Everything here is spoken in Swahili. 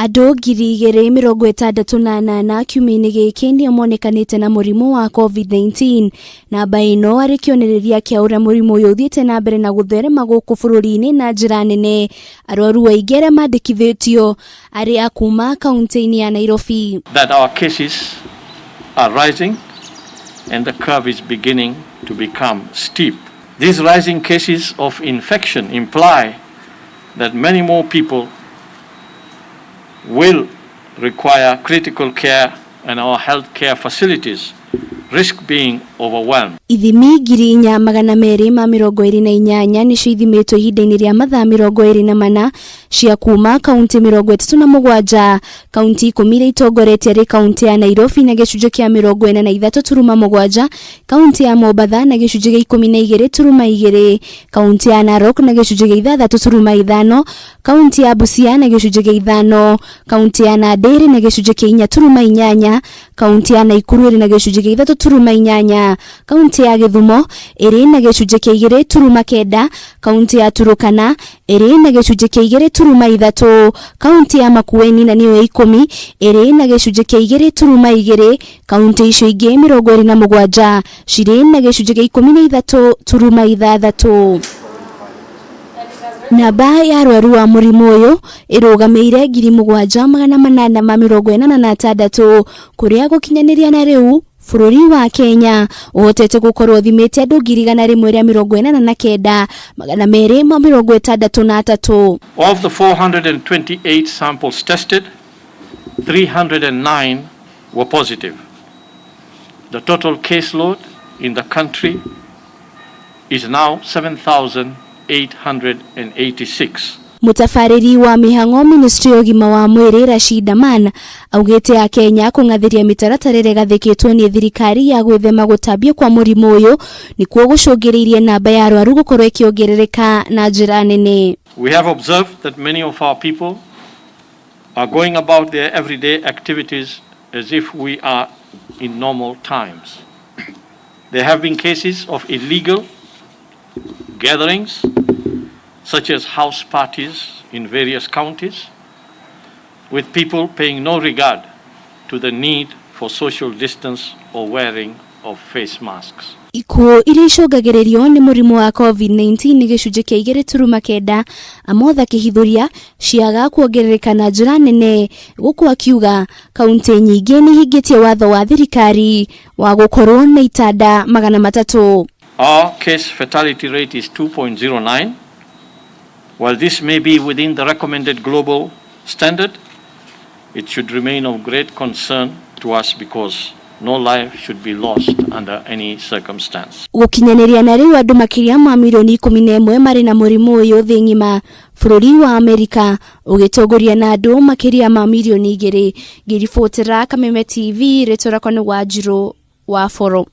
Andũ 268 kiumia-inĩ gĩkĩ nĩo monekanĩte na mũrimũ wa COVID-19. Namba ĩno arĩ kĩonereria kĩa ũrĩa mũrimũ ũyũ ũthiĩte na mbere na gũtherema gũkũ bũrũri-inĩ na njĩra nene. Arwaru aingĩ arĩa mandĩkithĩtio arĩ a kuma kaunti-inĩ ya Nairobi. That our cases are rising and the curve is beginning to become steep. These rising cases of infection imply that many more people will require critical care and our healthcare facilities risk being overwhelmed. Ithimi 428 nĩcio ithimĩtwo ihinda-inĩ rĩa mathaa 24 cia kuma kaunti 37. Kaunti 10 iria itongoretie arĩ kaunti ya Nairobi na gĩcunjĩ kĩa 43.7, kaunti ya Mombasa na gĩcunjĩ gĩa 12.2, kaunti ya Narok na gĩcunjĩ gĩa 6.5, kaunti ya Busia na gĩcunjĩ gĩa 5, kaunti ya Nandi na gĩcunjĩ kĩa 4.8, kaunti ya Nakuru na gĩcunjĩ gĩa 3.8, kaunti ya Githumo ĩrĩ na gĩcunjĩ kĩa 2.9, kaunti ya Turukana ĩrĩ na gĩcunjĩ kĩa 2.3, kaunti ya Makueni na niyo 10 ĩrĩ na gĩcunjĩ kĩa 2.2, kaunti icio ingĩ 27 cirĩ na gĩcunjĩ kĩa 13.6. Namba ya arwaru wa mũrimũ ũyũ ĩrũgamĩire 7,846 kũrĩa gũkinyanĩria na rĩu bũrũri wa Kenya ũhotete gũkorwo thimĩte andũ 149,263. Of the 428 samples tested, 309 were positive. The total caseload in the country is now 7,886. Mutafariri wa mihang'o Ministry of Ũgima wa Mwĩrĩ Rashid Aman augĩte a Kenya kũng'athĩria mĩtaratara ĩrĩa gathĩkĩtwo nĩ thirikari ya gwĩthema gũtambio kwa mũrimũ ũyũ nĩkuo gũcũngĩrĩirie namba ya arwaru gũkorwo ĩkĩongerereka na njĩra nene. We have observed that many of our people are going about their everyday activities as if we are in normal times. There have been cases of illegal gatherings such as house parties in various counties, with people paying no regard to the need for social distance or wearing of face masks. Ikuũ iria icũngagĩrĩrio nĩ mũrimũ wa COVID-19 nĩ gĩcunjĩ kĩa 2.9, amotha kĩhithũria ciaga kuongerereka na njĩra nene, gũkũ akiuga kaunti nyingĩ nĩ hingĩtie watho wa thirikari wa gũkorwo na itanda 300. Our case fatality rate is 2.09. While this may be within the recommended global standard, it should remain of great concern to us because no life should be lost under any circumstance. Gũkinyanĩria na rĩu andũ makĩria ma milioni 11 marĩ na mũrimũ ũyũ thĩ ng'ima. Bũrũri wa Amerika ũgĩtongoria na andũ makĩria ma milioni 2. Ngĩribotera Kameme TV, rĩtwa rĩakwa nĩ Wanjirũ wa Foro.